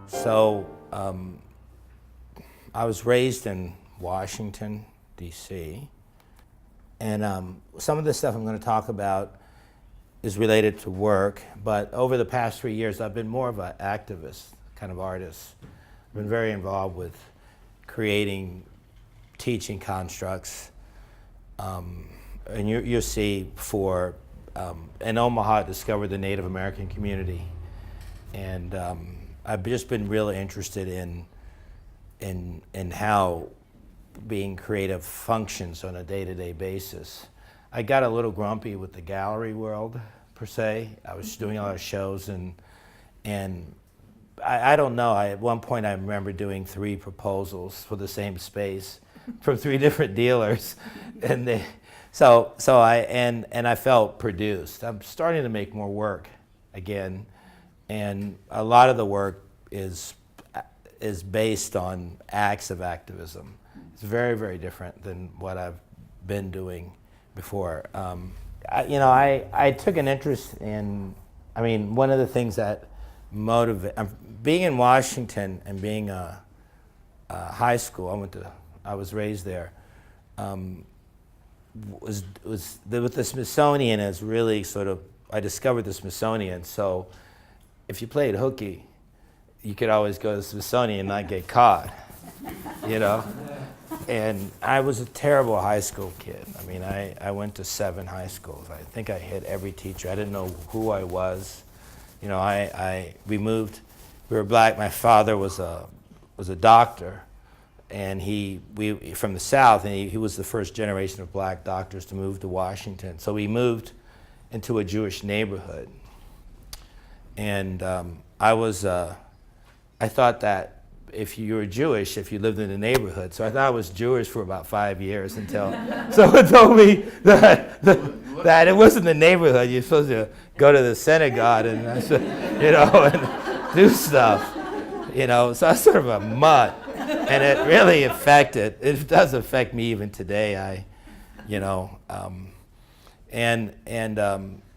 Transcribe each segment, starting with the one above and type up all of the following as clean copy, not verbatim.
So I was raised in Washington, D.C., and some of the stuff I'm going to talk about is related to work, but over the past 3 years I've been more of an activist kind of artist. I've been very involved with creating teaching constructs, and you'll see in Omaha I discovered the Native American community, and I've just been really interested in how being creative functions on a day-to-day basis. I got a little grumpy with the gallery world, per se. I was doing a lot of shows, and I don't know. At one point I remember doing 3 proposals for the same space from 3 different dealers, and I felt produced. I'm starting to make more work again, and a lot of the work is based on acts of activism. It's very, very different than what I've been doing before. I took an interest in, one of the things that being in Washington and being a high school, I was raised there, with the Smithsonian is really sort of, I discovered the Smithsonian, so if you played hooky, you could always go to the Smithsonian and not get caught, And I was a terrible high school kid. I went to 7 high schools. I think I hit every teacher. I didn't know who I was. We were black. My father was a doctor, and we from the South, and he was the first generation of black doctors to move to Washington. So we moved into a Jewish neighborhood, and I thought that if you were Jewish, if you lived in the neighborhood. So I thought I was Jewish for about 5 years until someone told me that it wasn't the neighborhood. You're supposed to go to the synagogue and, and do stuff. So I was sort of a mutt. And it really it does affect me even today.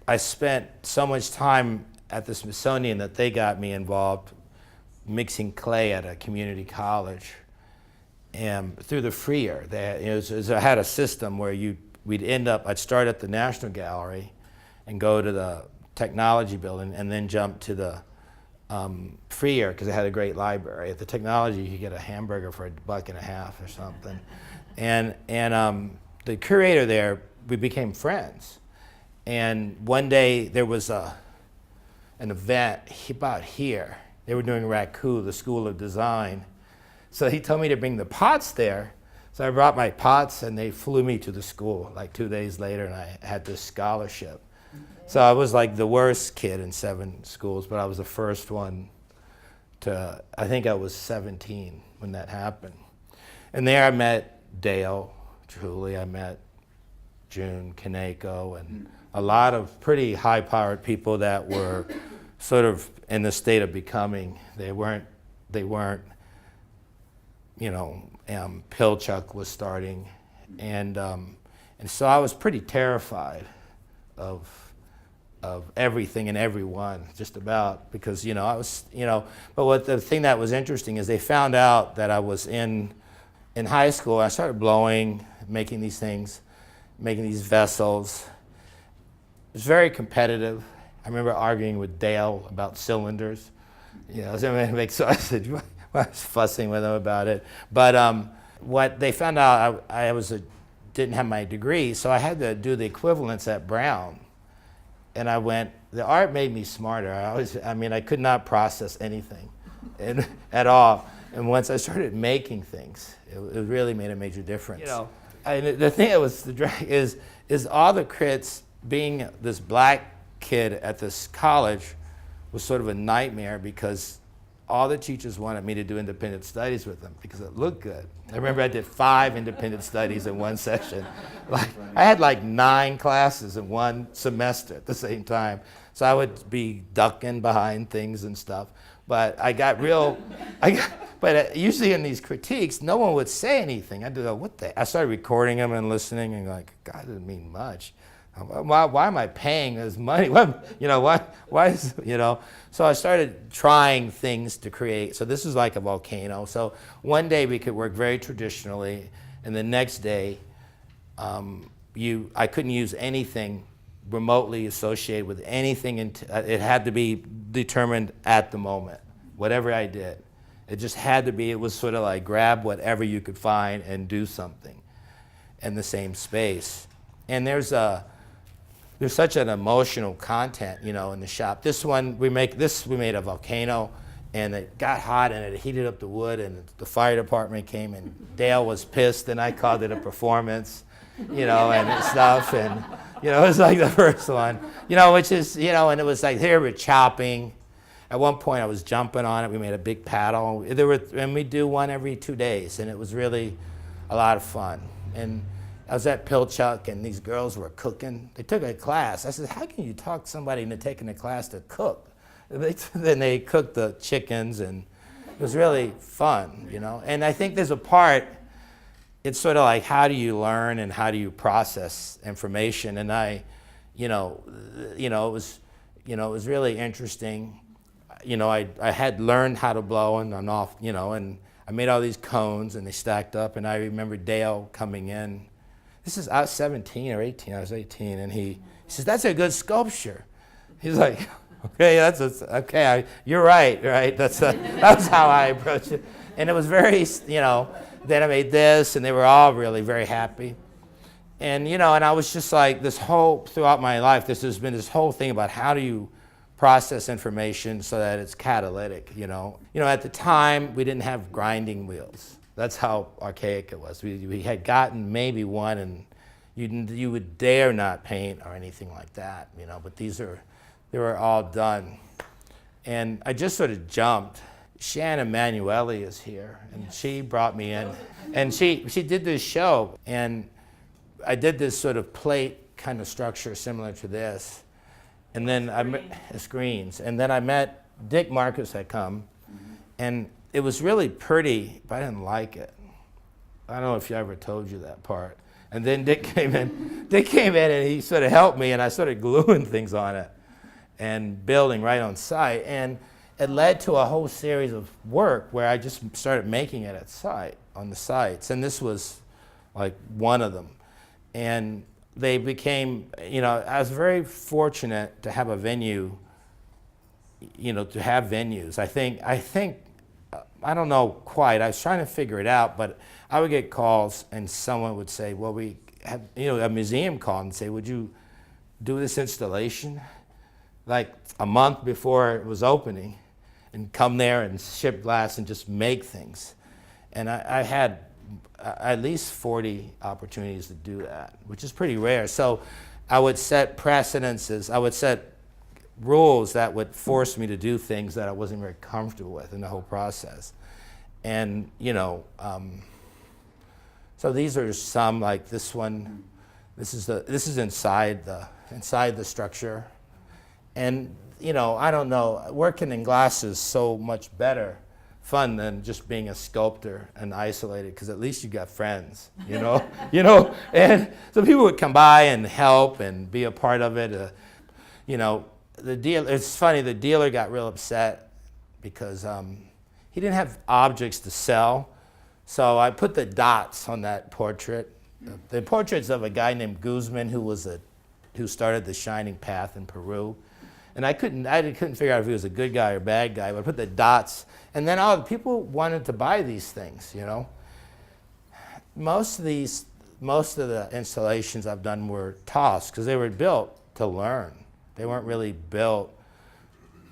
I spent so much time at the Smithsonian that they got me involved mixing clay at a community college, and through the Freer. I had a system where I'd start at the National Gallery and go to the Technology Building and then jump to the Freer, because it had a great library. At the Technology, you could get a hamburger for $1.50 or something. And the curator there, we became friends. And one day there was an event about here. They were doing RACU, the School of Design. So he told me to bring the pots there. So I brought my pots, and they flew me to the school like 2 days later, and I had this scholarship. So I was like the worst kid in 7 schools, but I was the first one I think I was 17 when that happened. And there I met Dale, Julie, I met June, Kaneko, and a lot of pretty high-powered people that were sort of in the state of becoming. They weren't, Pilchuck was starting. And so I was pretty terrified of everything and everyone, just about, because, but the thing that was interesting is they found out that I was in high school. I started blowing, making these things, making these vessels. It was very competitive. I remember arguing with Dale about cylinders. So I said, I was fussing with him about it. But what they found out, I didn't have my degree, so I had to do the equivalence at Brown. And the art made me smarter. I could not process anything at all. And once I started making things, it really made a major difference. The thing that was the drag is all the crits, being this black kid at this college was sort of a nightmare, because all the teachers wanted me to do independent studies with them because it looked good. I remember I did 5 independent studies in one session. I had 9 classes in one semester at the same time. So I would be ducking behind things and stuff. But but usually in these critiques, no one would say anything. I'd go, I started recording them and listening and God, it didn't mean much. why am I paying this money? Why is, So I started trying things to create. So this is like a volcano. So one day we could work very traditionally, and the next day I couldn't use anything remotely associated with anything. It had to be determined at the moment, whatever I did. It just had to be, it was sort of like grab whatever you could find and do something in the same space. And there's such an emotional content, in the shop. This one, we made a volcano, and it got hot and it heated up the wood, and the fire department came, and Dale was pissed, and I called it a performance, and stuff, and it was like the first one, which is, and it was like here we're chopping. At one point I was jumping on it. We made a big paddle. And we do one every 2 days, and it was really a lot of fun. And I was at Pilchuck, and these girls were cooking. They took a class. I said, how can you talk somebody into taking a class to cook? Then they cooked the chickens, and it was really fun, And I think there's a part, it's sort of like, how do you learn and how do you process information? And it was really interesting. I had learned how to blow and and I made all these cones, and they stacked up, and I remember Dale coming in. I was 17 or 18, I was 18, and he says, that's a good sculpture. He's like, okay, you're right? That was how I approached it. And it was very, then I made this, and they were all really very happy. And, and I was just like, throughout my life, there's been this whole thing about how do you process information so that it's catalytic, At the time, we didn't have grinding wheels. That's how archaic it was. We had gotten maybe one, and you would dare not paint or anything like that, but they were all done. And I just sort of jumped. Shannon Emanuele is here, and she brought me in. And she did this show, and I did this sort of plate kind of structure similar to this. And then I met screens, and then I met Dick Marcus had come, and it was really pretty, but I didn't like it. I don't know if you ever told you that part. And then Dick came in. And he sort of helped me, and I started gluing things on it and building right on site. And it led to a whole series of work where I just started making it on the sites. And this was like one of them. And they became, I was very fortunate to have a venue, to have venues. I think, I don't know quite, I was trying to figure it out, but I would get calls and someone would say, well, we have, a museum call and say, would you do this installation? Like a month before it was opening, and come there and ship glass and just make things. And I had at least 40 opportunities to do that, which is pretty rare. So I would set precedences, I would set rules that would force me to do things that I wasn't very comfortable with in the whole process. And, so these are some, like this one, this is inside the structure. And, I don't know, working in glass is so much better fun than just being a sculptor and isolated, because at least you got friends, and so people would come by and help and be a part of it. It's funny, the dealer got real upset because he didn't have objects to sell. So I put the dots on that portrait. The portrait's of a guy named Guzman who started the Shining Path in Peru. And I couldn't figure out if he was a good guy or bad guy, but I put the dots. And then all the people wanted to buy these things, Most of the installations I've done were tossed because they were built to learn. They weren't really built,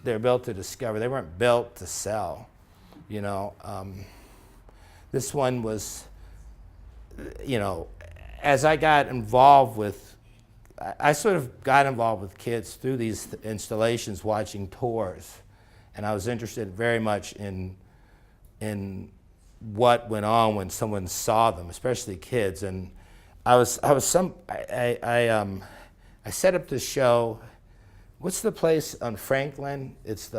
they were built to discover. They weren't built to sell, This one was, as I got involved with, I sort of got involved with kids through these installations, watching tours, and I was interested very much in what went on when someone saw them, especially kids. And I set up this show. What's the place on Franklin? It's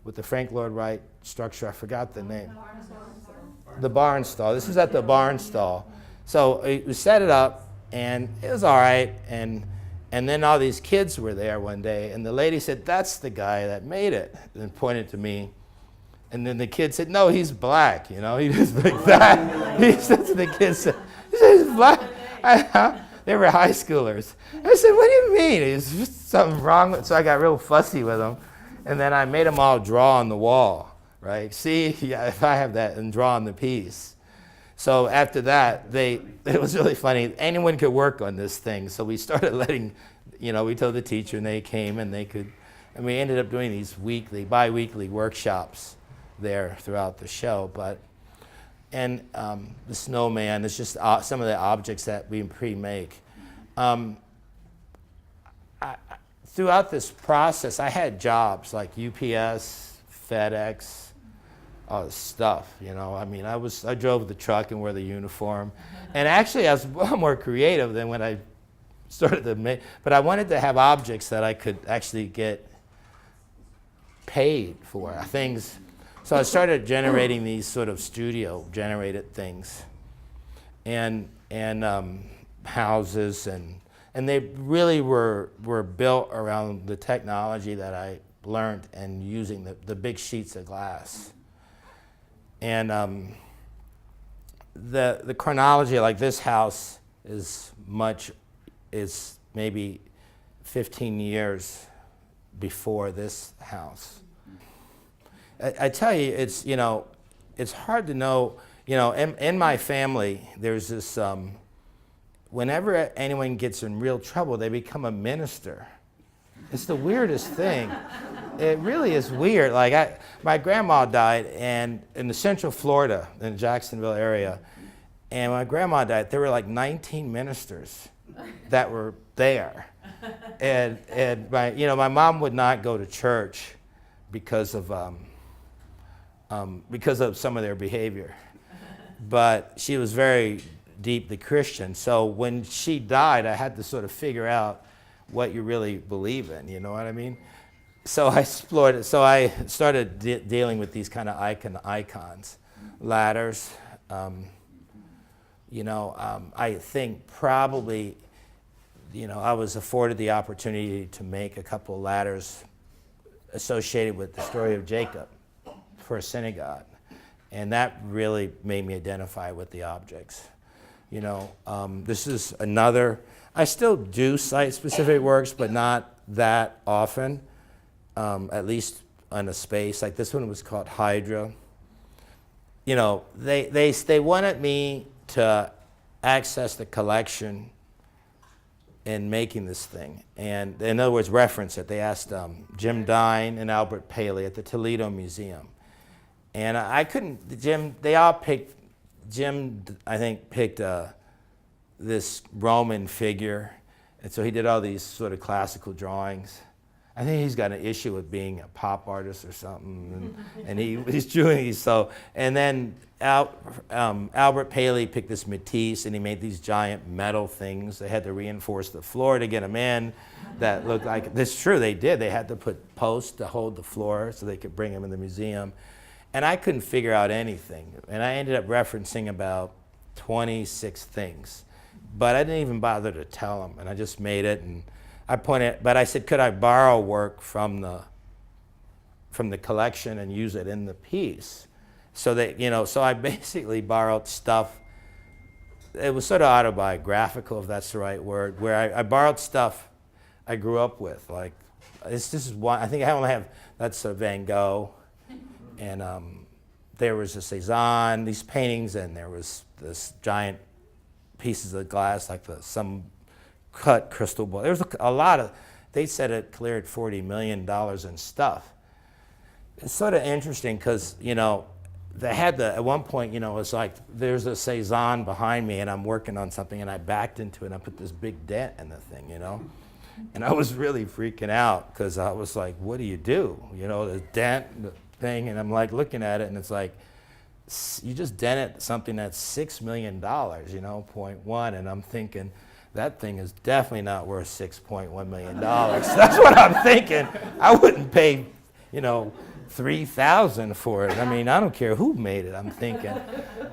with the Frank Lloyd Wright structure. I forgot the name. The Barn Stall. This is at the Barn Stall. So we set it up, and it was all right. And And then all these kids were there one day, and the lady said, "That's the guy that made it," and pointed to me. And then the kid said, "No, he's black," you know, he was like that. He said to the kid, he said, "He's black." They were high schoolers. I said, "What do you mean? Is just something wrong with?" So I got real fussy with them. And then I made them all draw on the wall, right? See, yeah, if I have that, and draw on the piece. So after that, it was really funny. Anyone could work on this thing. So we started letting, we told the teacher, and they came, and and we ended up doing these bi-weekly workshops there throughout the show. And the snowman is just some of the objects that we pre-make. Throughout this process, I had jobs like UPS, FedEx, all this stuff, I drove the truck and wore the uniform. And actually, I was a lot more creative than when I started to make, but I wanted to have objects that I could actually get paid for, things. So I started generating these sort of studio-generated things, and houses, and they really were built around the technology that I learned and using the big sheets of glass. And the chronology, like this house is maybe 15 years before this house. I tell you, it's hard to know, in my family, there's this, whenever anyone gets in real trouble, they become a minister. It's the weirdest thing. It really is weird. Like my grandma died in the Central Florida, in the Jacksonville area, and when my grandma died, there were like 19 ministers that were there. And my mom would not go to church because of some of their behavior. But she was very deeply Christian. So when she died, I had to sort of figure out what you really believe in, you know what I mean? So I explored it. So I started dealing with these kind of icons, ladders. I think probably, I was afforded the opportunity to make a couple of ladders associated with the story of Jacob for a synagogue. And that really made me identify with the objects. This is another, I still do site-specific works, but not that often, at least on a space. Like this one was called Hydra. They wanted me to access the collection in making this thing. And in other words, reference it. They asked Jim Dine and Albert Paley at the Toledo Museum. And I couldn't, Jim, I think, picked this Roman figure, and so he did all these sort of classical drawings. I think he's got an issue with being a pop artist or something, and he's doing these. So, and then Albert Paley picked this Matisse, and he made these giant metal things. They had to reinforce the floor to get them in. That looked like, that's true, they did. They had to put posts to hold the floor so they could bring them in the museum. And I couldn't figure out anything. And I ended up referencing about 26 things. But I didn't even bother to tell them. And I just made it. And but I said, could I borrow work from the collection and use it in the piece? So that, so I basically borrowed stuff. It was sort of autobiographical, if that's the right word, where I borrowed stuff I grew up with. Like, this is one, I think I only have, that's a Van Gogh. And there was a Cézanne, these paintings, and there was this giant pieces of glass, like some cut crystal ball. There was a lot of, they said it cleared $40 million in stuff. It's sort of interesting because, they had at one point, it's like there's a Cézanne behind me and I'm working on something and I backed into it and I put this big dent in the thing, And I was really freaking out because I was like, what do you do? The dent, the thing, and I'm like looking at it and it's like, you just dented something that's $6 million, 0.1, and I'm thinking, that thing is definitely not worth $6.1 million. That's what I'm thinking. I wouldn't pay, $3,000 for it. I mean, I don't care who made it, I'm thinking.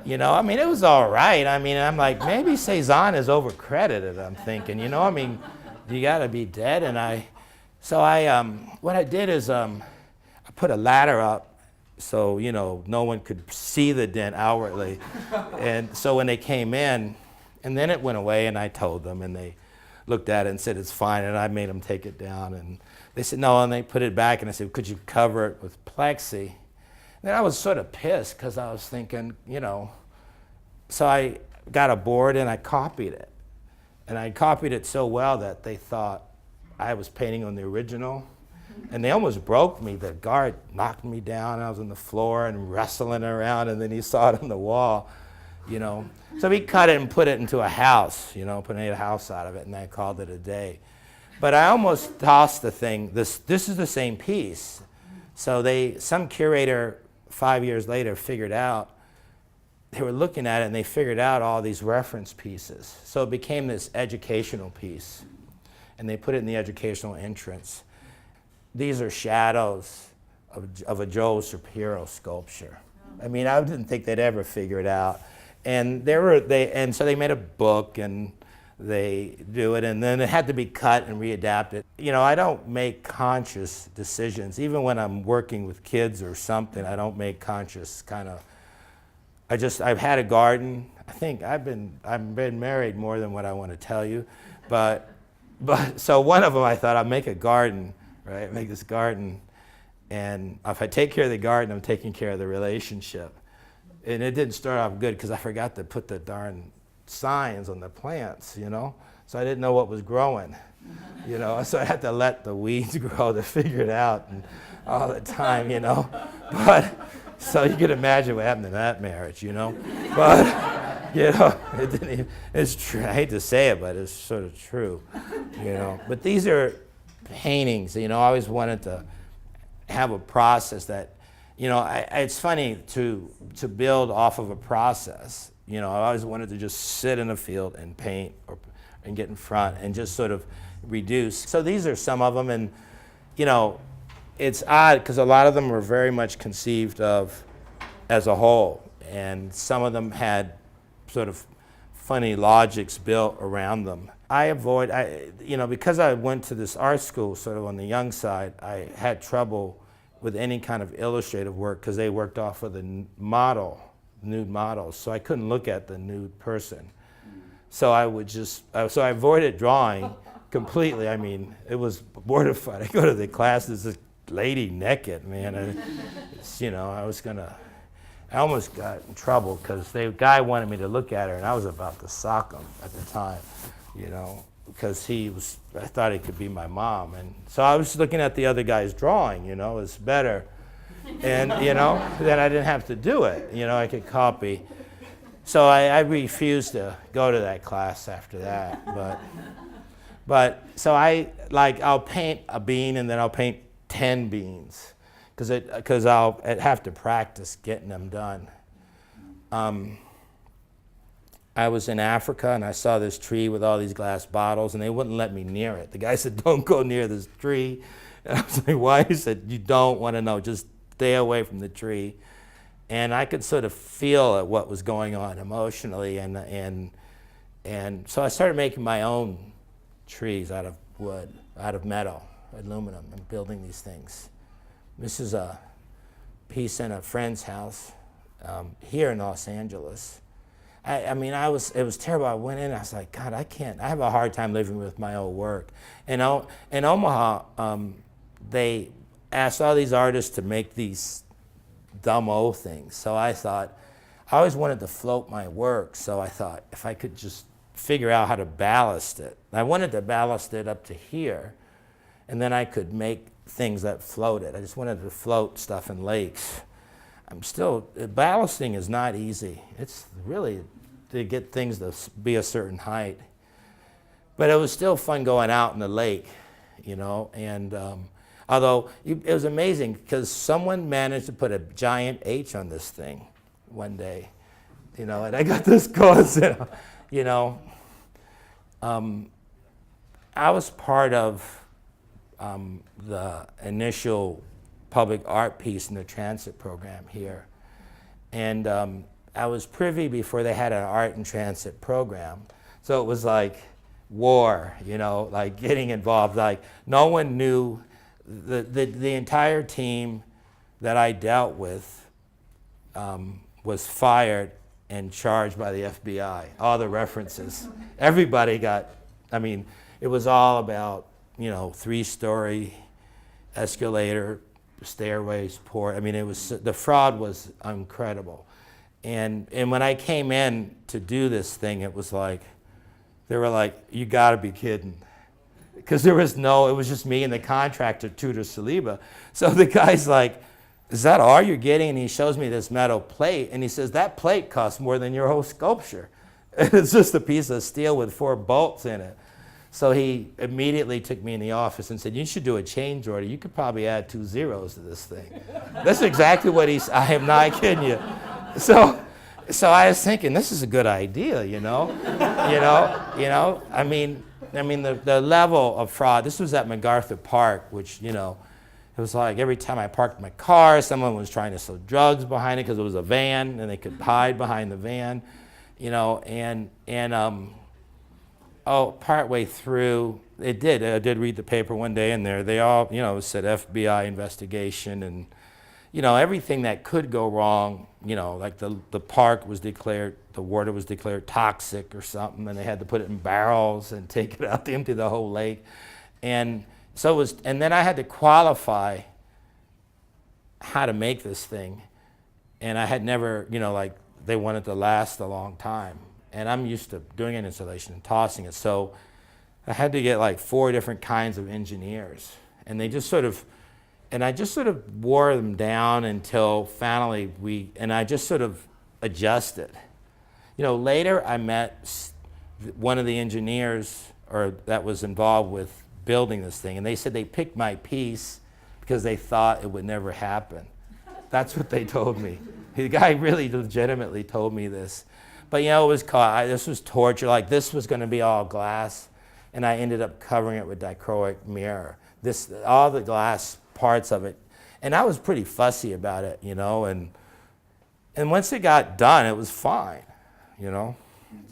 It was all right. I'm like, maybe Cézanne is overcredited, I'm thinking, You gotta be dead. And so what I did is I put a ladder up so, no one could see the dent outwardly. And so when they came in, and then it went away, and I told them, and they looked at it and said, it's fine, and I made them take it down. And they said, no, and they put it back, and I said, could you cover it with plexi? And then I was sort of pissed, because I was thinking, so I got a board, and I copied it. And I copied it so well that they thought I was painting on the original. And they almost broke me. The guard knocked me down. I was on the floor and wrestling around, and then he saw it on the wall, So we cut it and put it into a house, put a house out of it, and I called it a day. But I almost tossed the thing. This is the same piece. So some curator 5 years later figured out, they were looking at it, and they figured out all these reference pieces. So it became this educational piece, and they put it in the educational entrance. These are shadows of a Joe Shapiro sculpture. I mean, I didn't think they'd ever figure it out. And so they made a book, and they do it, and then it had to be cut and readapted. I don't make conscious decisions. Even when I'm working with kids or something, I don't make conscious kind of. I've had a garden. I think I've been married more than what I want to tell you, but so one of them I thought I'd make a garden, right? Make this garden, and if I take care of the garden, I'm taking care of the relationship. And it didn't start off good because I forgot to put the darn signs on the plants, so I didn't know what was growing, so I had to let the weeds grow to figure it out and all the time, but. So you can imagine what happened in that marriage, But, it didn't even, it's true. I hate to say it, but it's sort of true, But these are paintings, I always wanted to have a process that, it's funny to build off of a process. I always wanted to just sit in a field and paint and get in front and just sort of reduce. So these are some of them, and, it's odd because a lot of them were very much conceived of as a whole, and some of them had sort of funny logics built around them. Because I went to this art school sort of on the young side, I had trouble with any kind of illustrative work because they worked off of the nude models, so I couldn't look at the nude person. So I avoided drawing completely. I mean, it was mortified. I go to the class, there's this lady naked, man. I almost got in trouble because the guy wanted me to look at her, and I was about to sock him at the time, because I thought he could be my mom. And so I was looking at the other guy's drawing, it's better. And, then I didn't have to do it, I could copy. So I refused to go to that class after that. But so I'll paint a bean, and then I'll paint 10 beans, because I'll have to practice getting them done. I was in Africa, and I saw this tree with all these glass bottles, and they wouldn't let me near it. The guy said, don't go near this tree. And I was like, why? He said, you don't want to know, just stay away from the tree. And I could sort of feel what was going on emotionally, and so I started making my own trees out of wood, out of metal, aluminum, and building these things. This is a piece in a friend's house here in Los Angeles. It was terrible. I went in, I was like, God, I have a hard time living with my own work. In Omaha, they asked all these artists to make these dumb old things. So I thought, I always wanted to float my work, so I thought if I could just figure out how to ballast it. I wanted to ballast it up to here, and then I could make things that floated. I just wanted to float stuff in lakes. Ballasting is not easy. It's really to get things to be a certain height. But it was still fun going out in the lake, and although it was amazing because someone managed to put a giant H on this thing one day, and I got this course, I was part of the initial public art piece in the transit program here. And I was privy before they had an art and transit program. So it was like war, you know, like getting involved. Like no one knew, the entire team that I dealt with was fired and charged by the FBI. All the references, everybody got, I mean, it was all about, you know, 3-story escalator, stairways, port. I mean, it was, the fraud was incredible. And when I came in to do this thing, it was like, they were like, you gotta be kidding. Because there was no, it was just me and the contractor, Tudor Saliba. So the guy's like, is that all you're getting? And he shows me this metal plate, and he says, that plate costs more than your whole sculpture. And it's just a piece of steel with 4 bolts in it. So he immediately took me in the office and said, you should do a change order. You could probably add 2 zeros to this thing. That's exactly what I am not kidding you. So I was thinking, this is a good idea, you know? I mean, the level of fraud, this was at MacArthur Park, which, you know, it was like every time I parked my car, someone was trying to sell drugs behind it because it was a van and they could hide behind the van, you know, partway through, I did read the paper one day and they all, you know, it said FBI investigation and, you know, everything that could go wrong, you know, like the park was declared, the water was declared toxic or something, and they had to put it in barrels and take it out to empty the whole lake. And so it was, and then I had to qualify how to make this thing. And I had never, you know, like they wanted to last a long time. And I'm used to doing an installation and tossing it. So I had to get like 4 different kinds of engineers. And they just sort of, and I just sort of wore them down until finally I just sort of adjusted. You know, later I met one of the engineers that was involved with building this thing, and they said they picked my piece because they thought it would never happen. That's what they told me. The guy really legitimately told me this. But you know, it was this was torture. Like this was going to be all glass, and I ended up covering it with dichroic mirror. All the glass parts of it, and I was pretty fussy about it, you know. And once it got done, it was fine, you know.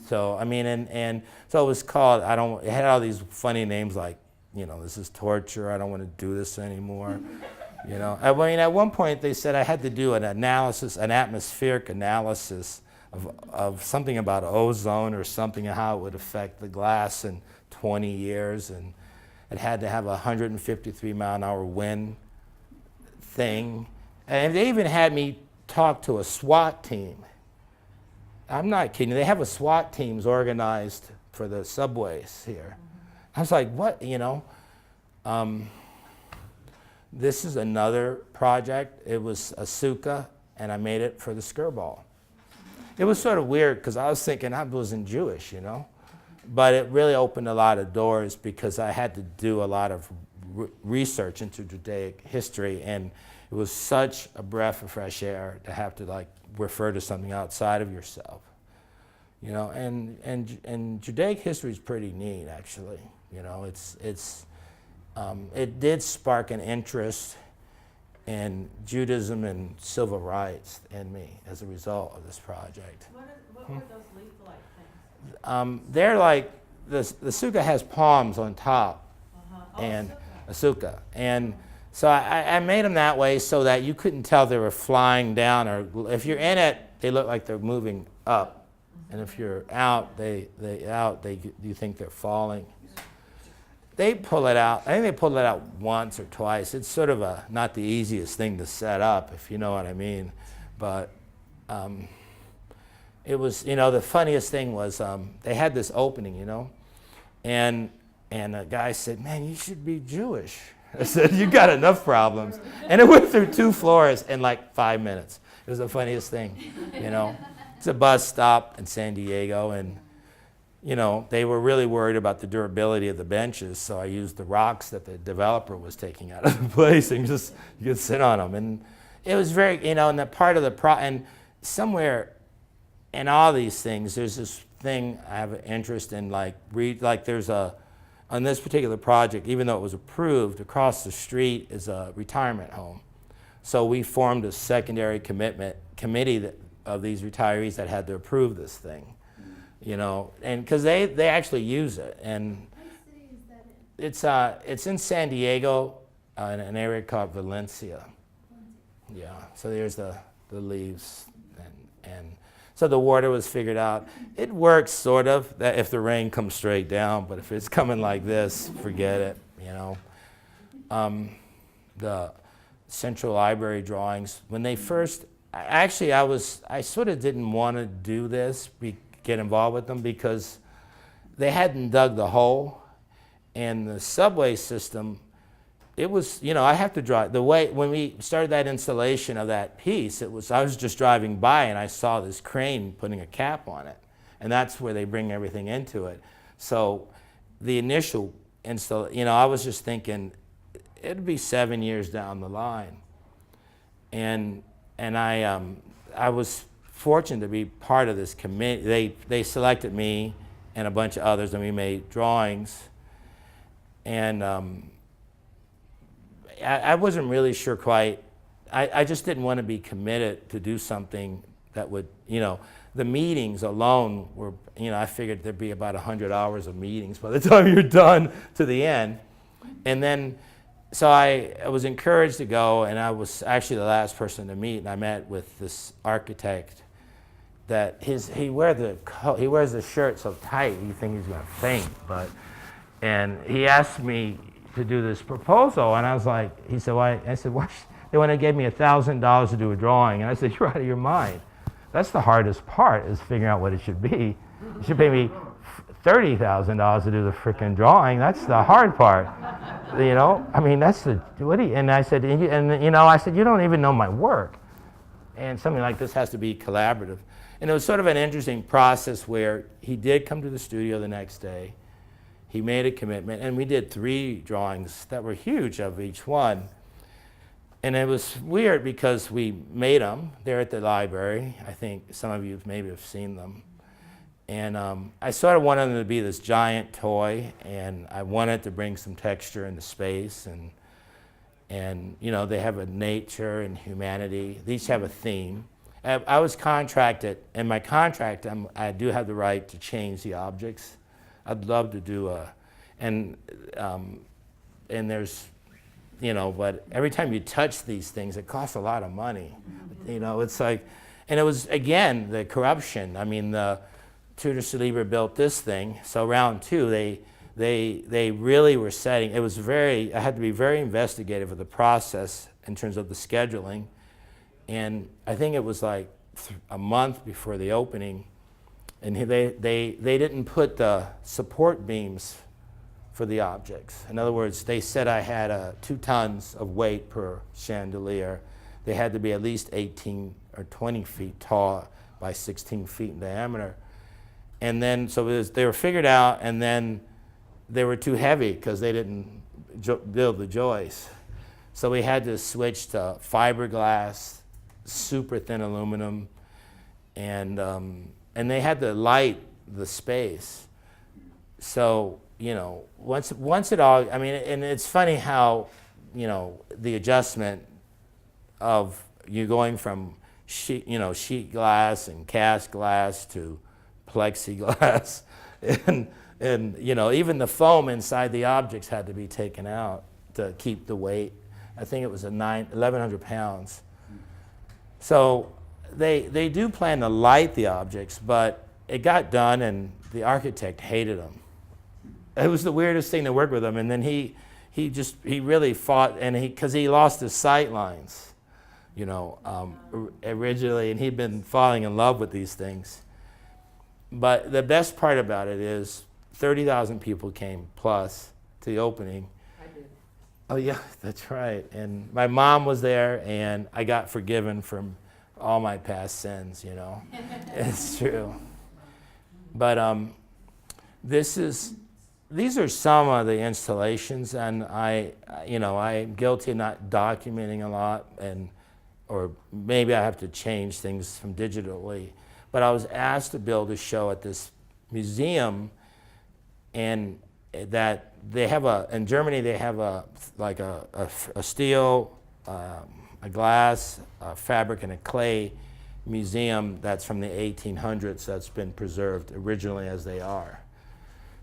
So I mean, and so it was called. It had all these funny names like, you know, this is torture. I don't want to do this anymore. You know, I mean, at one point they said I had to do an analysis, an atmospheric analysis of something about ozone or something and how it would affect the glass in 20 years, and it had to have a 153-mile-an-hour wind thing, and they even had me talk to a SWAT team. I'm not kidding. They have a SWAT teams organized for the subways here. I was like, what, you know? This is another project. It was Asuka, and I made it for the Skirball. It was sort of weird because I was thinking I wasn't Jewish, you know? But it really opened a lot of doors because I had to do a lot of research into Judaic history, and it was such a breath of fresh air to have to like refer to something outside of yourself. You know, and Judaic history is pretty neat, actually. You know, it did spark an interest in Judaism and civil rights in me as a result of this project. What were those leaf-like things? They're like, the sukkah has palms on top, and a sukkah. And so I made them that way so that you couldn't tell they were flying down, or if you're in it, they look like they're moving up. And if you're out, you think they're falling. They pull it out. I think they pulled it out once or twice. It's sort of not the easiest thing to set up, if you know what I mean. But it was, you know, the funniest thing was they had this opening, you know, and a guy said, "Man, you should be Jewish." I said, "You got enough problems." And it went through 2 floors in like 5 minutes. It was the funniest thing, you know. It's a bus stop in San Diego, and you know, they were really worried about the durability of the benches, so I used the rocks that the developer was taking out of the place, and just you could sit on them. And it was very, you know, and that part of the and somewhere in all these things, there's this thing I have an interest in, like there's on this particular project, even though it was approved, across the street is a retirement home. So we formed a secondary committee of these retirees that had to approve this thing. you know, and because they actually use it. And What city is that in? it's in San Diego, in an area called Valencia. Valencia. Yeah, so there's the leaves, and so the water was figured out. It works sort of, that if the rain comes straight down, but if it's coming like this, forget it, you know. The Central Library drawings, when they first, I sort of didn't want to do this, get involved with them, because they hadn't dug the hole, and the subway system, it was, you know, I have to drive, the way, when we started that installation of that piece, I was just driving by and I saw this crane putting a cap on it. And that's where they bring everything into it. So the initial you know, I was just thinking, it'd be 7 years down the line. And I was fortunate to be part of this committee. They selected me and a bunch of others, and we made drawings. And I wasn't really sure quite. I just didn't want to be committed to do something that would, you know, the meetings alone were, you know, I figured there'd be about 100 hours of meetings by the time you're done to the end. And then, so I was encouraged to go, and I was actually the last person to meet, and I met with this architect that he wears the shirt so tight you think he's going to faint, and he asked me to do this proposal, and I was like, he said, why? I said, what? They want to give me $1,000 to do a drawing, and I said, you're out of your mind. That's the hardest part, is figuring out what it should be. You should pay me $30,000 to do the freaking drawing. That's the hard part, you know. I mean, that's the and I said, and you know, I said, you don't even know my work, and something like this has to be collaborative. And it was sort of an interesting process where he did come to the studio the next day. He made a commitment, and we did 3 drawings that were huge of each one. And it was weird because we made them. They're at the library. I think some of you maybe have seen them. And I sort of wanted them to be this giant toy, and I wanted to bring some texture into space. And you know, they have a nature and humanity. They each have a theme. I was contracted, in my contract, I do have the right to change the objects. I'd love to do and there's, you know, but every time you touch these things, it costs a lot of money. You know, it's like, and it was, again, the corruption. I mean, the Tudor Saliba built this thing, so round 2, they really were setting, it was very, I had to be very investigative of the process in terms of the scheduling. And I think it was like a month before the opening, and they didn't put the support beams for the objects. In other words, they said I had 2 tons of weight per chandelier. They had to be at least 18 or 20 feet tall by 16 feet in diameter. And then, so they were figured out, and then they were too heavy because they didn't build the joists. So we had to switch to fiberglass, super thin aluminum, and they had to light the space. So, you know, once it all, I mean, and it's funny how, you know, the adjustment of you going from sheet glass and cast glass to plexiglass, and you know, even the foam inside the objects had to be taken out to keep the weight. I think it was 1,100 pounds. So they do plan to light the objects, but it got done, and the architect hated them. It was the weirdest thing to work with him. And then he really fought, and because he lost his sight lines, you know, originally, and he'd been falling in love with these things. But the best part about it is 30,000 people came plus to the opening. I did. Oh yeah, that's right. And my mom was there, and I got forgiven from all my past sins, you know. It's true. But these are some of the installations, and I'm guilty of not documenting a lot, or maybe I have to change things from digitally. But I was asked to build a show at this museum, and that they have in Germany they have a steel, a glass, a fabric, and a clay museum that's from the 1800s that's been preserved originally as they are.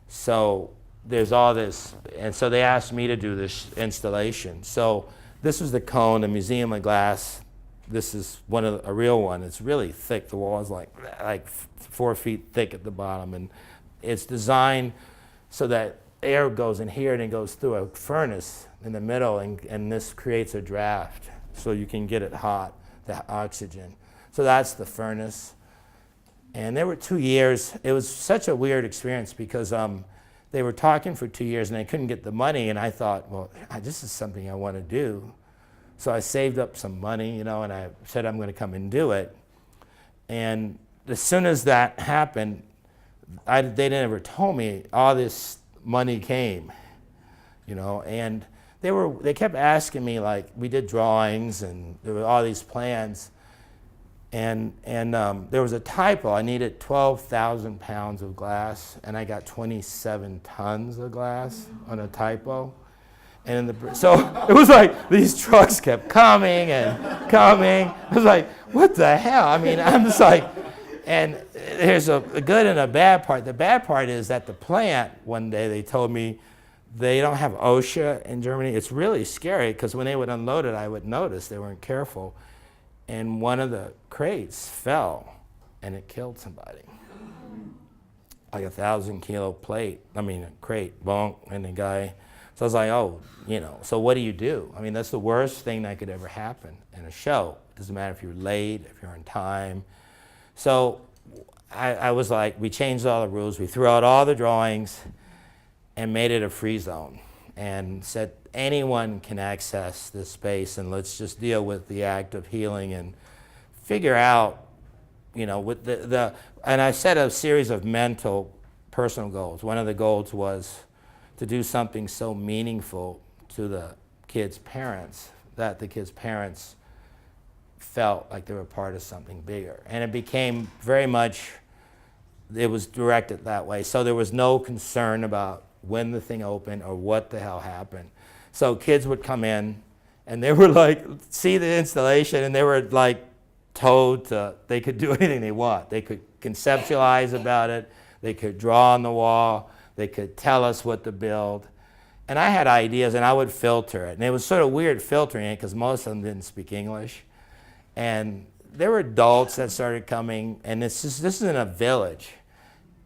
So there's all this, and so they asked me to do this installation. So this was the cone, the Museum of Glass. This is a real one. It's really thick. The wall is like 4 feet thick at the bottom, and it's designed so that air goes in here and it goes through a furnace in the middle, and this creates a draft so you can get it hot, the oxygen. So that's the furnace. And there were 2 years. It was such a weird experience because they were talking for 2 years and they couldn't get the money, and I thought, well, this is something I want to do. So I saved up some money, and I said I'm going to come and do it. And as soon as that happened, they never told me all this money came, and they kept asking me, like, we did drawings and there were all these plans, and there was a typo. I needed 12,000 pounds of glass, and I got 27 tons of glass on a typo. And so it was like these trucks kept coming and coming. I was like, what the hell? I mean, I'm just like, and there's a good and a bad part. The bad part is that the plant, one day they told me they don't have OSHA in Germany. It's really scary because when they would unload it, I would notice they weren't careful. And one of the crates fell and it killed somebody. Like 1,000-kilo crate, bonk, and the guy. So I was like, oh, so what do you do? I mean, that's the worst thing that could ever happen in a show. It doesn't matter if you're late, if you're on time. So I was like, we changed all the rules. We threw out all the drawings and made it a free zone and said anyone can access this space, and let's just deal with the act of healing and figure out, with and I set a series of mental, personal goals. One of the goals was to do something so meaningful to the kids' parents that the kids' parents felt like they were part of something bigger. And it became very much, it was directed that way. So there was no concern about when the thing opened or what the hell happened. So kids would come in and they were like, see the installation, and they were like told they could do anything they want. They could conceptualize about it. They could draw on the wall. They could tell us what to build. And I had ideas, and I would filter it. And it was sort of weird filtering it because most of them didn't speak English. And there were adults that started coming, and this is in a village.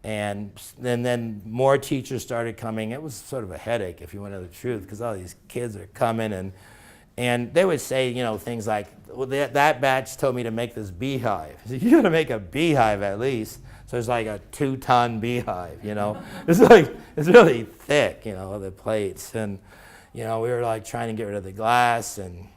And then more teachers started coming. It was sort of a headache, if you want to know the truth, because all these kids are coming, and they would say, things like, well, that batch told me to make this beehive. So you got to make a beehive at least. So it's like a 2-ton beehive, It's really thick, the plates. And, we were like trying to get rid of the glass, and,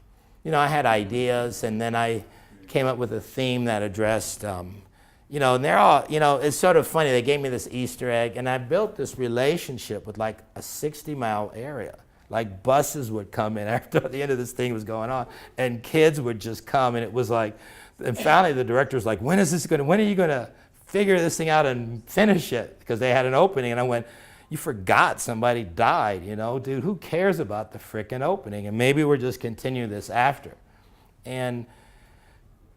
I had ideas, and then I came up with a theme that addressed, and they're all, it's sort of funny. They gave me this Easter egg, and I built this relationship with like a 60-mile area. Like buses would come in after the end of this thing was going on, and kids would just come, and it was like, and finally the director was like, when are you going to figure this thing out and finish it? Because they had an opening, and I went, you forgot somebody died, dude, who cares about the frickin' opening? And maybe we're just continue this after. And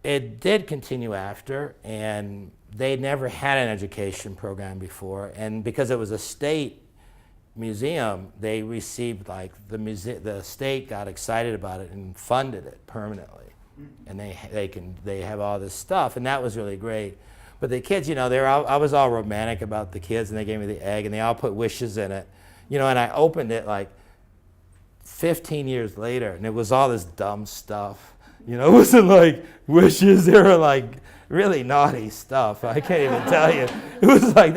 it did continue after, and they never had an education program before, and because it was a state museum, they received, like, the state got excited about it and funded it permanently. And they have all this stuff, and that was really great. But the kids, I was all romantic about the kids, and they gave me the egg, and they all put wishes in it. And I opened it like 15 years later, and it was all this dumb stuff. It wasn't like wishes, they were like really naughty stuff. I can't even tell you. It was like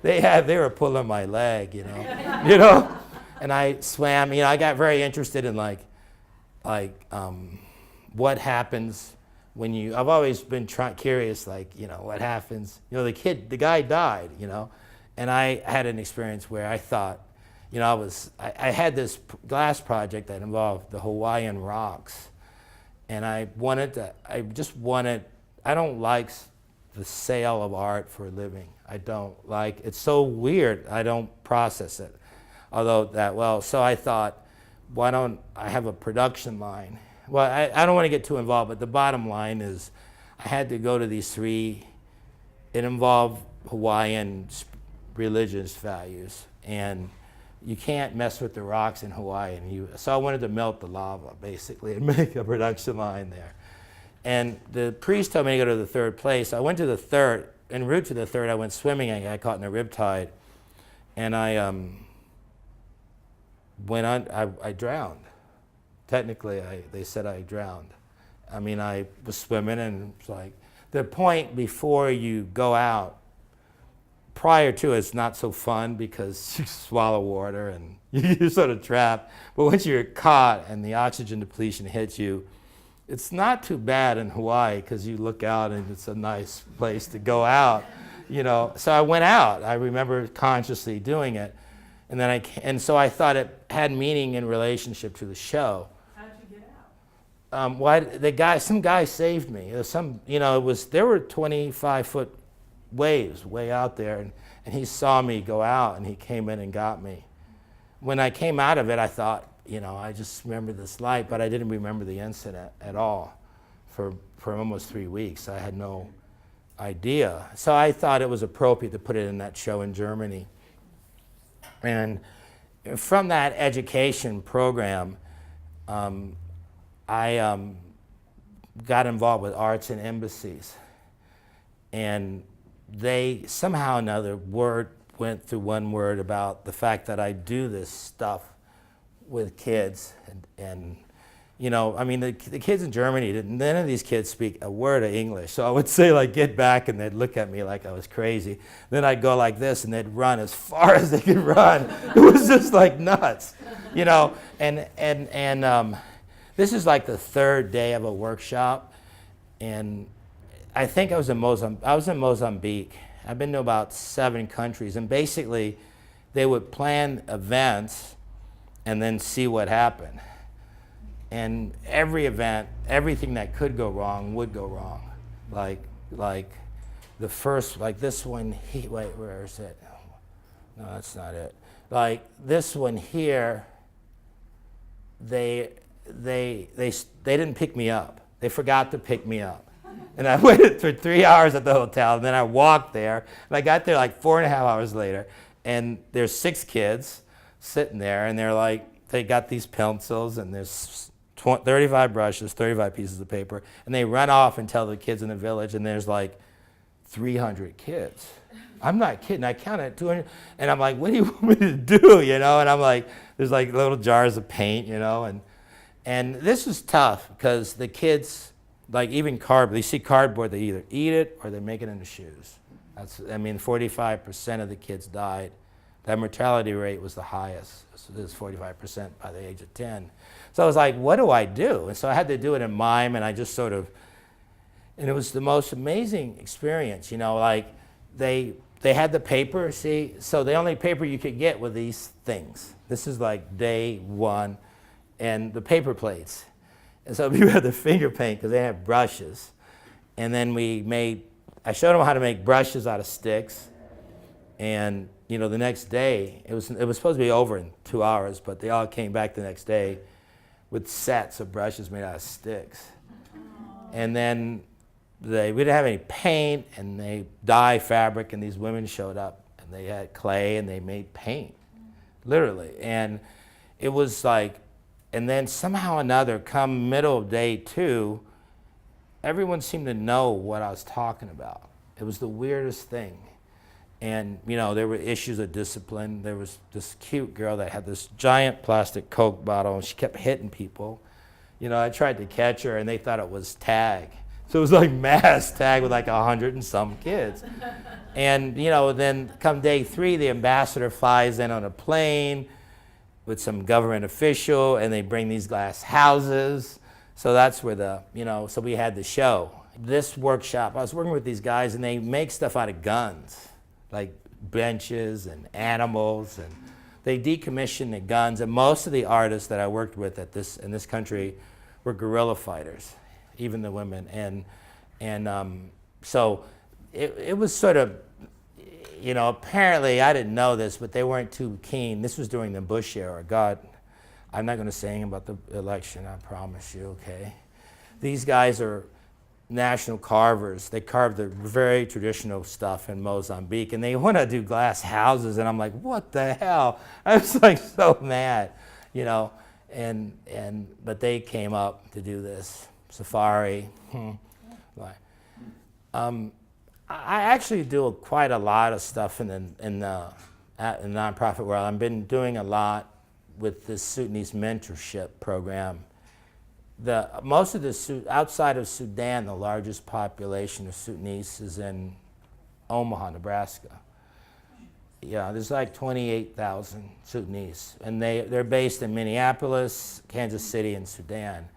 they were pulling my leg, And I swam, I got very interested in what happens when I've always been curious, what happens, the guy died, and I had an experience where I thought, I had this glass project that involved the Hawaiian rocks, and I don't like the sale of art for a living. I don't like, it's so weird, I don't process it, so I thought, why don't I have a production line? Well, I don't want to get too involved, but the bottom line is I had to go to these three. It involved Hawaiian religious values, and you can't mess with the rocks in Hawaii. So I wanted to melt the lava, basically, and make a production line there. And the priest told me to go to the third place. I went to the third. En route to the third, I went swimming. I got caught in a riptide, and I went on. I drowned. Technically, they said I drowned. I mean, I was swimming, and it's like the point before you go out. Prior to it's not so fun because you swallow water and you're sort of trapped. But once you're caught and the oxygen depletion hits you, it's not too bad in Hawaii because you look out and it's a nice place to go out, you know. So I went out. I remember consciously doing it, and so I thought it had meaning in relationship to the show. How'd you get out? Some guy saved me. There were 25-foot waves way out there, and he saw me go out, and he came in and got me. When I came out of it, I thought, I just remember this light, but I didn't remember the incident at all for almost 3 weeks. I had no idea. So I thought it was appropriate to put it in that show in Germany. And from that education program, I got involved with arts and embassies. And they somehow another word went through one word about the fact that I do this stuff with kids, and the kids in Germany, none of these kids speak a word of English. So I would say, like, get back, and they'd look at me like I was crazy. Then I'd go like this, and they'd run as far as they could run. It was just like nuts, and this is like the third day of a workshop, and I think I was in Mozambique. I've been to about 7 countries, and basically they would plan events and then see what happened. And every event, everything that could go wrong would go wrong. Like the first, like this one, wait, where is it? No, that's not it. Like this one here, they didn't pick me up. They forgot to pick me up. And I waited for 3 hours at the hotel, and then I walked there, and I got there like 4.5 hours later, and there's 6 kids sitting there, and they got these pencils, and there's 35 brushes, 35 pieces of paper, and they run off and tell the kids in the village, and there's like 300 kids. I'm not kidding. I counted 200, and I'm like, what do you want me to do, And I'm like, there's like little jars of paint, and this is tough because the kids, like even cardboard, they see cardboard, they either eat it or they make it into shoes. 45% of the kids died. That mortality rate was the highest. It was 45% by the age of 10. So I was like, what do I do? And so I had to do it in mime, and I just and it was the most amazing experience, like they had the paper, see? So the only paper you could get were these things. This is like day 1, and the paper plates. And so we had the finger paint because they had brushes. And then I showed them how to make brushes out of sticks. And, the next day, it was supposed to be over in 2 hours, but they all came back the next day with sets of brushes made out of sticks. And then we didn't have any paint, and they dye fabric, and these women showed up, and they had clay, and they made paint, literally. And it was like, and then somehow or another, come middle of day 2, everyone seemed to know what I was talking about. It was the weirdest thing. And, there were issues of discipline. There was this cute girl that had this giant plastic Coke bottle, and she kept hitting people. I tried to catch her, and they thought it was tag. So it was like mass tag with like 100 and some kids. And, then come day 3, the ambassador flies in on a plane with some government official, and they bring these glass houses. So that's where so we had the show. This workshop, I was working with these guys, and they make stuff out of guns, like benches and animals, and they decommissioned the guns. And most of the artists that I worked with in this country were guerrilla fighters, even the women. And so it was sort of, apparently I didn't know this, but they weren't too keen. This was during the Bush era. God, I'm not going to say anything about the election, I promise you, okay? These guys are national carvers. They carve the very traditional stuff in Mozambique, and they want to do glass houses, and I'm like, what the hell? I was like so mad, you know, but they came up to do this safari. Right. I actually do quite a lot of stuff in the nonprofit world. I've been doing a lot with this Sudanese mentorship program. Most of the outside of Sudan, the largest population of Sudanese is in Omaha, Nebraska. Yeah, there's like 28,000 Sudanese, and they're based in Minneapolis, Kansas City, and Sudan.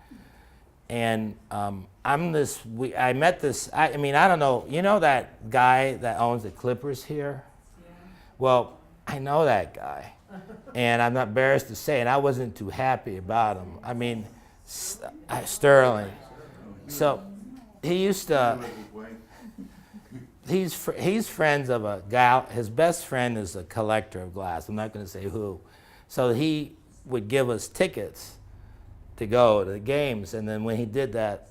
And I met this. I mean, I don't know. You know that guy that owns the Clippers here? Yeah. Well, I know that guy, and I'm not embarrassed to say, and I wasn't too happy about him. I mean, Sterling. So he used to. He's friends of a guy. His best friend is a collector of glass. I'm not going to say who. So he would give us tickets to go to the games, and then when he did that,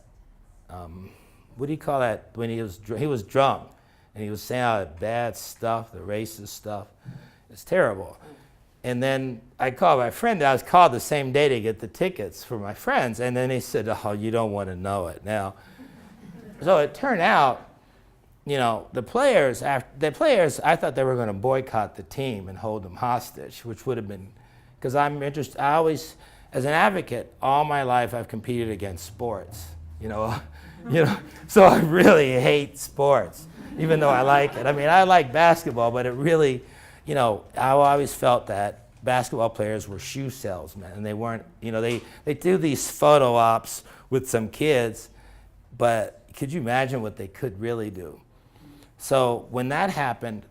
what do you call that? When he was drunk, and he was saying all that bad stuff, the racist stuff. It's terrible. And then I called my friend. I was called the same day to get the tickets for my friends, and then he said, "Oh, you don't want to know it now." So it turned out, you know, the players, I thought they were going to boycott the team and hold them hostage, which would have been, because I'm interested. I always, as an advocate, all my life I've competed against sports. You know, so I really hate sports, even though I like it. I mean, I like basketball, but it really, you know, I always felt that basketball players were shoe salesmen, and they weren't. You know, they do these photo ops with some kids, but could you imagine what they could really do? So when that happened,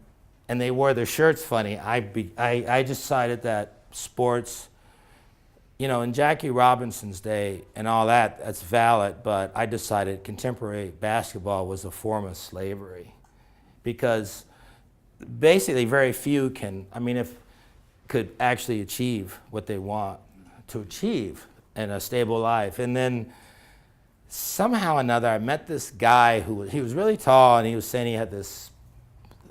and they wore their shirts funny, I decided that sports, you know, in Jackie Robinson's day and all that, that's valid, but I decided contemporary basketball was a form of slavery, because basically very few could actually achieve what they want to achieve in a stable life. And then somehow or another, I met this guy he was really tall, and he was saying he had this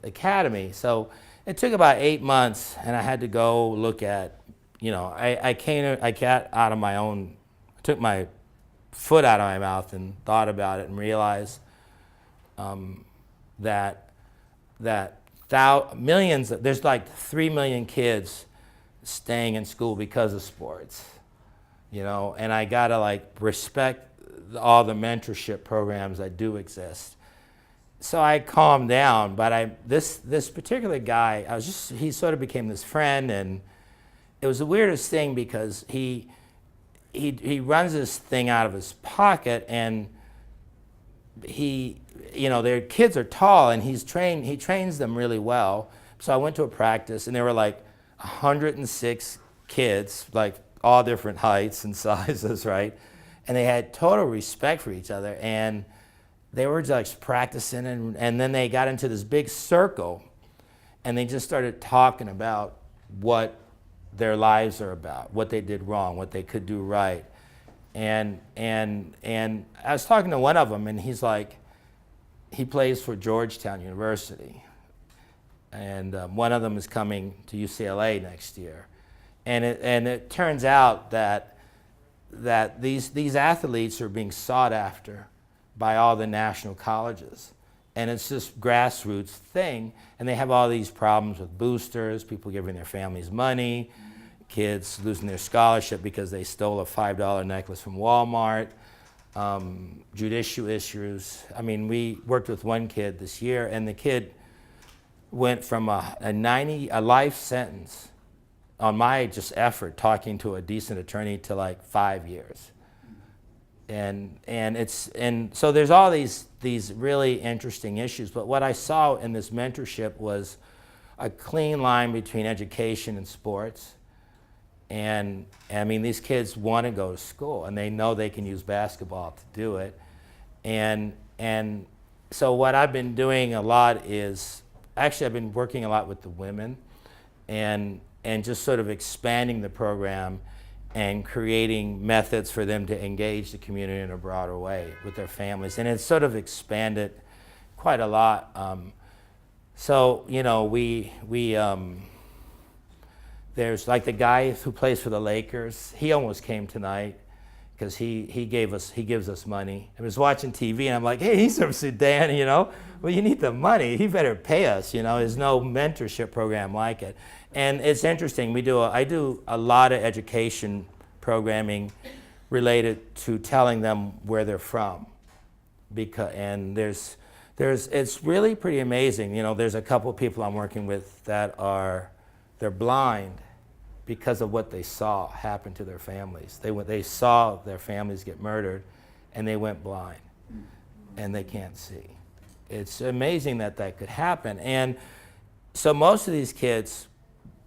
academy. So it took about 8 months, and I had to go look at, you know, I got out of my own, took my foot out of my mouth and thought about it and realized that millions, there's like 3 million kids staying in school because of sports, you know, and I gotta like respect all the mentorship programs that do exist. So I calmed down, but this particular guy, he sort of became this friend, and it was the weirdest thing because he runs this thing out of his pocket, and you know, their kids are tall, and he trains them really well. So I went to a practice, and there were like 106 kids, like all different heights and sizes, right? And they had total respect for each other, and they were just practicing, and then they got into this big circle, and they just started talking about what their lives are about, what they did wrong, what they could do right. And I was talking to one of them, and he's like, he plays for Georgetown University, and one of them is coming to UCLA next year. And it turns out that these athletes are being sought after by all the national colleges. And it's this grassroots thing, and they have all these problems with boosters, people giving their families money, kids losing their scholarship because they stole a $5 necklace from Walmart, judicial issues. I mean, we worked with one kid this year, and the kid went from a life sentence on my just effort talking to a decent attorney to like 5 years. And so there's all these really interesting issues, but what I saw in this mentorship was a clean line between education and sports. And I mean, these kids want to go to school, and they know they can use basketball to do it. And so what I've been doing a lot is, actually I've been working a lot with the women, and just sort of expanding the program and creating methods for them to engage the community in a broader way with their families. And it's sort of expanded quite a lot. So, you know, there's like the guy who plays for the Lakers. He almost came tonight because he gives us money. I was watching TV and I'm like, hey, he's from Sudan, you know. Well, you need the money. He better pay us, you know. There's no mentorship program like it. And it's interesting. I do a lot of education programming related to telling them where they're from. And it's really pretty amazing. You know, there's a couple of people I'm working with that they're blind because of what they saw happen to their families. They saw their families get murdered, and they went blind, and they can't see. It's amazing that could happen. And so most of these kids,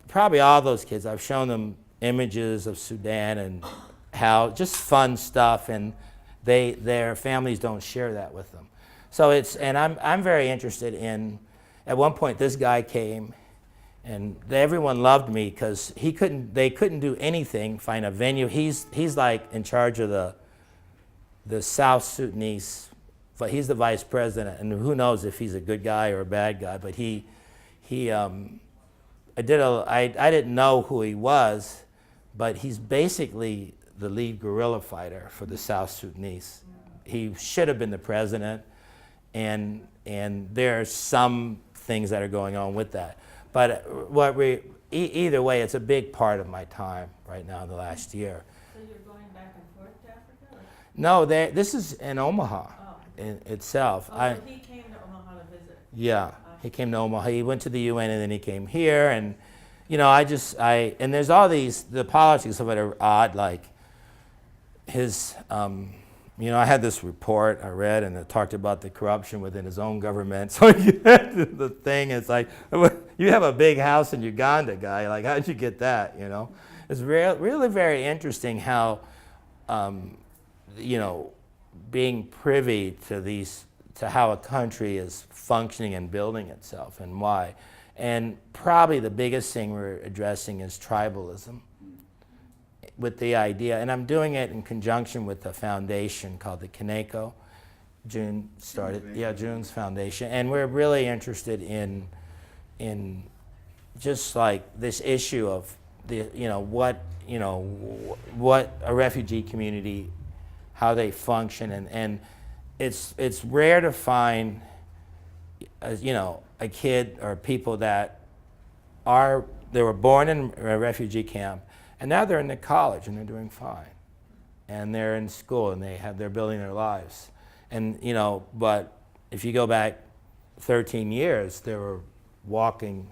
probably all those kids, I've shown them images of Sudan and how just fun stuff, and their families don't share that with them. So I'm very interested in. At one point, this guy came, and everyone loved me because they couldn't do anything, find a venue. He's like in charge of the South Sudanese, but he's the vice president, and who knows if he's a good guy or a bad guy. But I didn't know who he was, but he's basically the lead guerrilla fighter for the South Sudanese. He should have been the president, and there are some things that are going on with that. But either way, it's a big part of my time right now, the last year. So you're going back and forth to Africa? Or? No, this is in Omaha in itself. So he came to Omaha to visit? Yeah, he came to Omaha. He went to the UN and then he came here. And, you know, and there's all the politics of it are odd, like his, you know, I had this report I read and it talked about the corruption within his own government. So the thing is like, you have a big house in Uganda, guy. Like, how'd you get that, you know? It's really very interesting how, you know, being privy to how a country is functioning and building itself and why. And probably the biggest thing we're addressing is tribalism, with the idea, and I'm doing it in conjunction with a foundation called the Kaneko. June's foundation, and we're really interested in just like this issue of what a refugee community, how they function, and it's rare to find a kid or people that they were born in a refugee camp. And now they're in the college and they're doing fine. And they're in school and they're building their lives. And, you know, but if you go back 13 years, they were walking.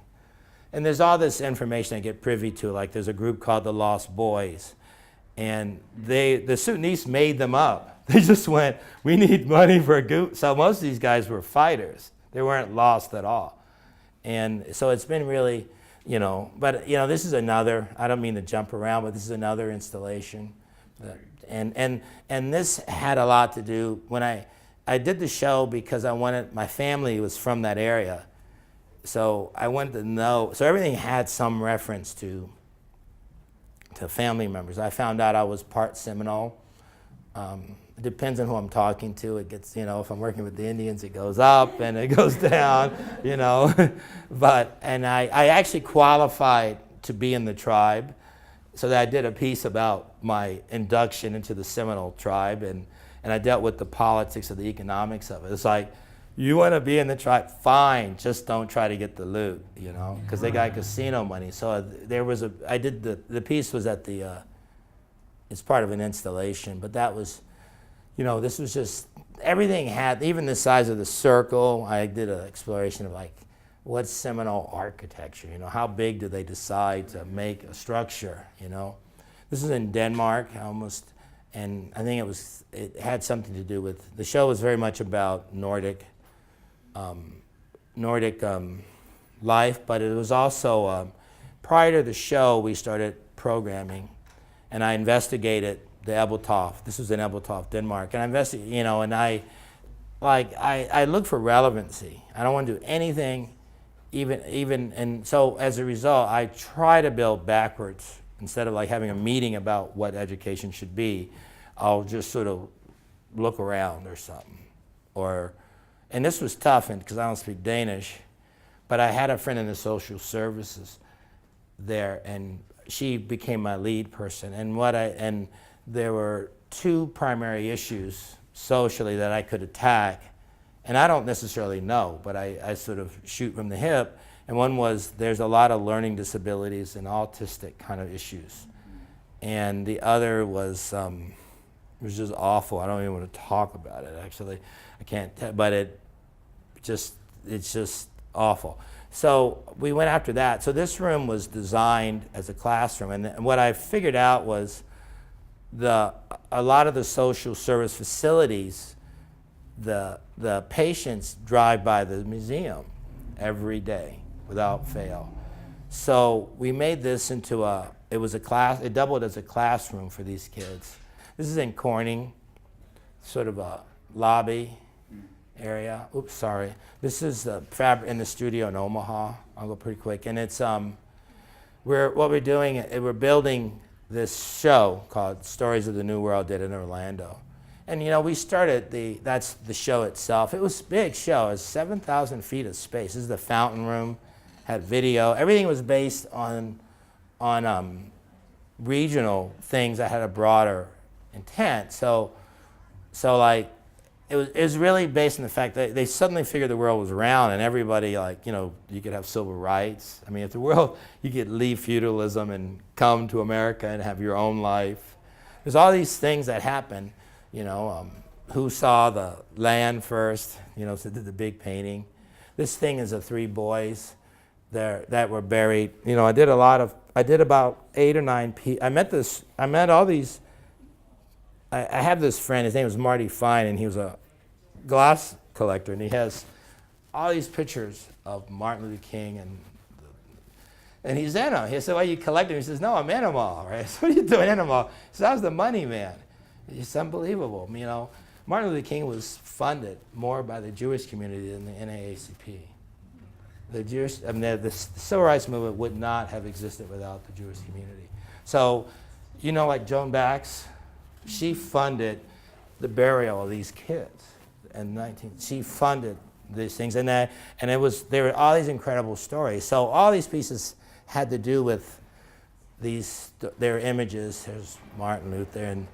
And there's all this information I get privy to, like there's a group called the Lost Boys. And the Sudanese made them up. They just went, we need money for a group. So most of these guys were fighters. They weren't lost at all. And so it's been really, you know, but, you know, this is another, I don't mean to jump around, but this is another installation. And this had a lot to do, when I did the show because my family was from that area. So I wanted to know, so everything had some reference to family members. I found out I was part Seminole. It depends on who I'm talking to. It gets, you know, if I'm working with the Indians, it goes up and it goes down, you know. And I actually qualified to be in the tribe, so that I did a piece about my induction into the Seminole tribe, and I dealt with the politics of the economics of it. It's like, you want to be in the tribe, fine, just don't try to get the loot, you know, because they got casino money. So the piece was at it's part of an installation, but that was, you know, this was just, everything had, even the size of the circle. I did an exploration of like, what's Seminole architecture? You know, how big do they decide to make a structure, you know? This is in Denmark almost, and I think it had something to do with, the show was very much about Nordic life, but it was also, prior to the show, we started programming, and I investigated the Ebeltoft. This was in Ebeltoft, Denmark. And I investigated, you know, and I look for relevancy. I don't want to do anything, even, and so as a result, I try to build backwards Instead of like having a meeting about what education should be, I'll just sort of look around or something. And this was tough because I don't speak Danish, but I had a friend in the social services there, and she became my lead person. And there were two primary issues socially that I could attack, and I don't necessarily know, but I sort of shoot from the hip. And one was there's a lot of learning disabilities and autistic kind of issues, and the other was it was just awful. I don't even want to talk about it. Actually, I can't. But it's just awful. So we went after that. So this room was designed as a classroom, and what I figured out was a lot of the social service facilities, the patients drive by the museum every day without fail. So we made this into it doubled as a classroom for these kids. This is in Corning, sort of a lobby area. Oops, sorry. This is the in the studio in Omaha. I'll go pretty quick. And it's we're building this show called Stories of the New World did in Orlando. And we started that's the show itself. It was a big show. It was 7,000 feet of space. This is the fountain room, had video. Everything was based on regional things that had a broader intent. So like it was really based on the fact that they suddenly figured the world was round, and everybody you could have civil rights. I mean, if the world, you could leave feudalism and come to America and have your own life. There's all these things that happen. Who saw the land first? So did the big painting. This thing is of 3 boys there that were buried. I did about 8 or 9 people. I met all these. I have this friend, his name was Marty Fine, and he was a glass collector, and he has all these pictures of Martin Luther King, and he's in them. He said, "Why you collecting?" He says, "No, I'm in them all, right?" So what are you doing in them all? He says, "I was the money man." It's unbelievable. Martin Luther King was funded more by the Jewish community than the NAACP. The civil rights movement would not have existed without the Jewish community. So, like Joan Bax, she funded the burial of these kids she funded these things, and there were all these incredible stories. So all these pieces had to do with their images. There's Martin Luther, and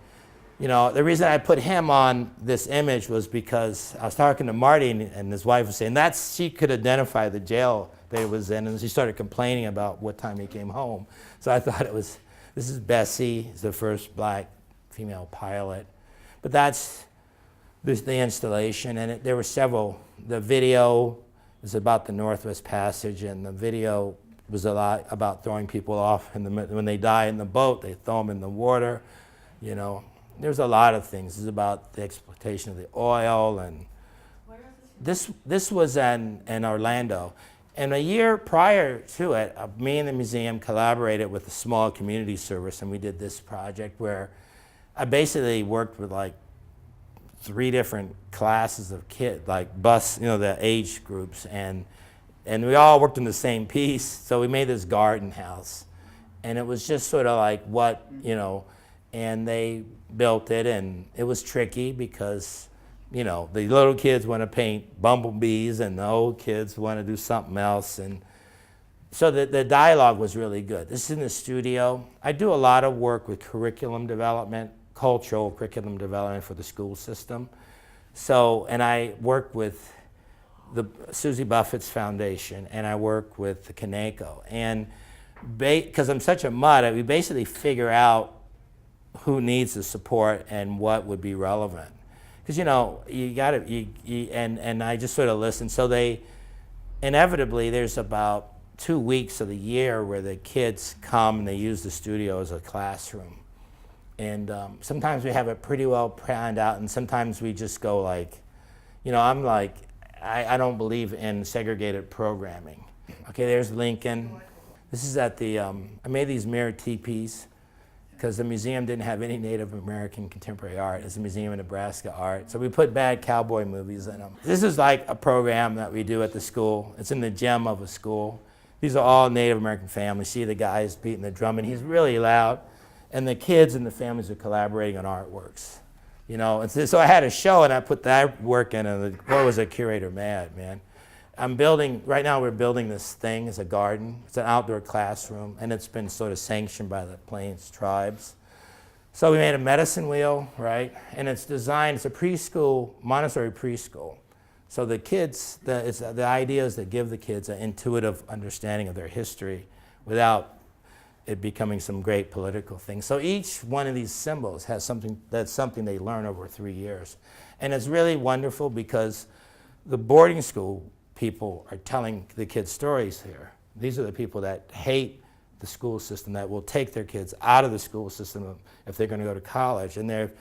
the reason I put him on this image was because I was talking to Marty, and his wife was saying she could identify the jail that he was in, and she started complaining about what time he came home. So I thought this is Bessie, the first black female pilot. But that's the installation, and there were several. The video was about the Northwest Passage, and the video was a lot about throwing people off. When they die in the boat, they throw them in the water. There's a lot of things. It's about the exploitation of the oil, and Where is this? this was in Orlando. And a year prior to it, me and the museum collaborated with a small community service, and we did this project where I basically worked with 3 different classes of kids, the age groups, and we all worked on the same piece. So we made this garden house, and it was just sort of and they built it, and it was tricky because the little kids want to paint bumblebees, and the old kids want to do something else, and so the dialogue was really good. This is in the studio. I do a lot of work with curriculum development, cultural curriculum development for the school system. So, and I work with the Susie Buffett's foundation, and I work with the Kaneko. And because I'm such a mutt, we basically figure out who needs the support and what would be relevant. Because you got to, and I just sort of listen. So inevitably there's about 2 weeks of the year where the kids come and they use the studio as a classroom. And sometimes we have it pretty well planned out, and sometimes we just go I don't believe in segregated programming. Okay, there's Lincoln. This is at I made these mirror teepees because the museum didn't have any Native American contemporary art. It's a Museum of Nebraska art. So we put bad cowboy movies in them. This is a program that we do at the school. It's in the gym of a school. These are all Native American families. See the guys beating the drum, and he's really loud. And the kids and the families are collaborating on artworks. You know, and so I had a show, and I put that work in, and boy, was a curator mad, man. Right now we're building this thing as a garden. It's an outdoor classroom, and it's been sort of sanctioned by the Plains tribes. So we made a medicine wheel, right? And it's designed, it's a preschool, Montessori preschool. So the kids, the idea is to give the kids an intuitive understanding of their history without it becoming some great political thing. So each one of these symbols has something they learn over 3 years. And it's really wonderful because the boarding school people are telling the kids stories here. These are the people that hate the school system, that will take their kids out of the school system if they're going to go to college. And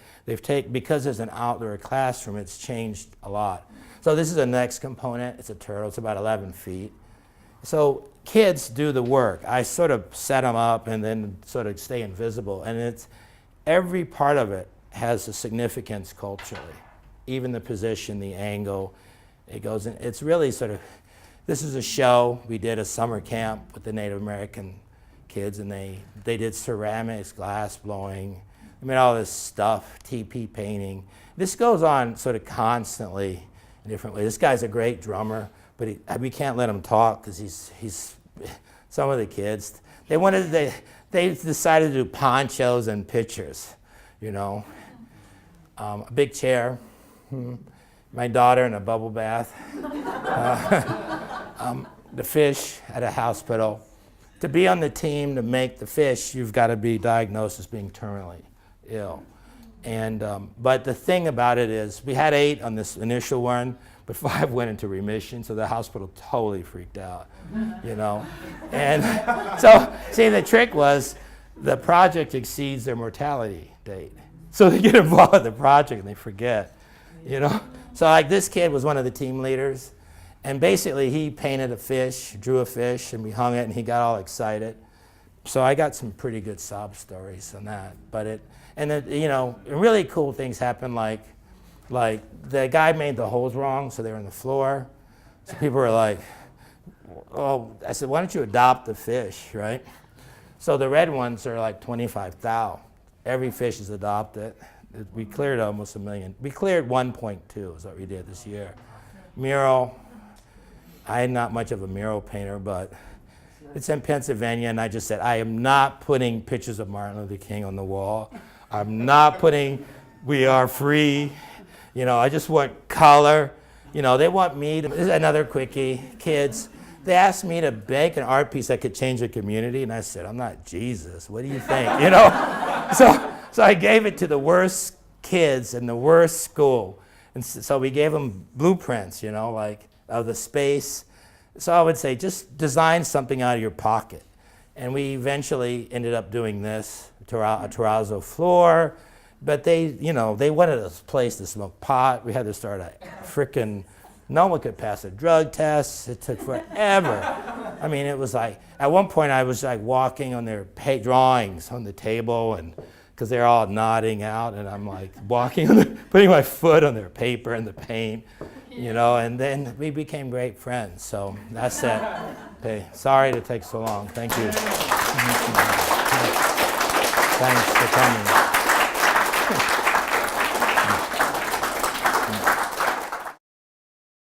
because there's an outdoor classroom, it's changed a lot. So this is the next component. It's a turtle. It's about 11 feet. So kids do the work. I sort of set them up and then sort of stay invisible. And every part of it has a significance culturally. Even the position, the angle, it goes in. It's really sort of, this is a show. We did a summer camp with the Native American kids, and they did ceramics, glass blowing. I mean, all this stuff, TP painting. This goes on sort of constantly in different ways. This guy's a great drummer, but we can't let him talk because he's some of the kids, they decided to do ponchos and pictures, you know. A big chair, my daughter in a bubble bath, the fish at a hospital. To be on the team to make the fish, you've got to be diagnosed as being terminally ill. And but the thing about it is, we had 8 on this initial one, but 5 went into remission, so the hospital totally freaked out, you know. And so, see, the trick was the project exceeds their mortality date. So they get involved with the project and they forget, you know. So like this kid was one of the team leaders, and basically he painted a fish, drew a fish, and we hung it, and he got all excited. So I got some pretty good sob stories on that. But you know, really cool things happen, like the guy made the holes wrong, so they were on the floor. So people were like, oh, I said, why don't you adopt the fish, right? So the red ones are like 25 thou. Every fish is adopted. We cleared almost 1 million. We cleared 1.2 is what we did this year. Mural, I'm not much of a mural painter, but it's in Pennsylvania, and I just said, I am not putting pictures of Martin Luther King on the wall. I'm not putting "We Are Free." You know, I just want color. You know, they want me to, this is another quickie, kids. They asked me to make an art piece that could change the community, and I said, I'm not Jesus. What do you think? You know? So I gave it to the worst kids in the worst school. And so we gave them blueprints, you know, like of the space. So I would say, just design something out of your pocket. And we eventually ended up doing this, a terrazzo floor. But they wanted a place to smoke pot. We had to start a frickin', no one could pass a drug test. It took forever. I mean, it was like, at one point I was like walking on their drawings on the table, and because they're all nodding out, and I'm like walking, putting my foot on their paper and the paint, you know, and then we became great friends. So that's it. Okay, sorry to take so long. Thank you. Thanks for coming.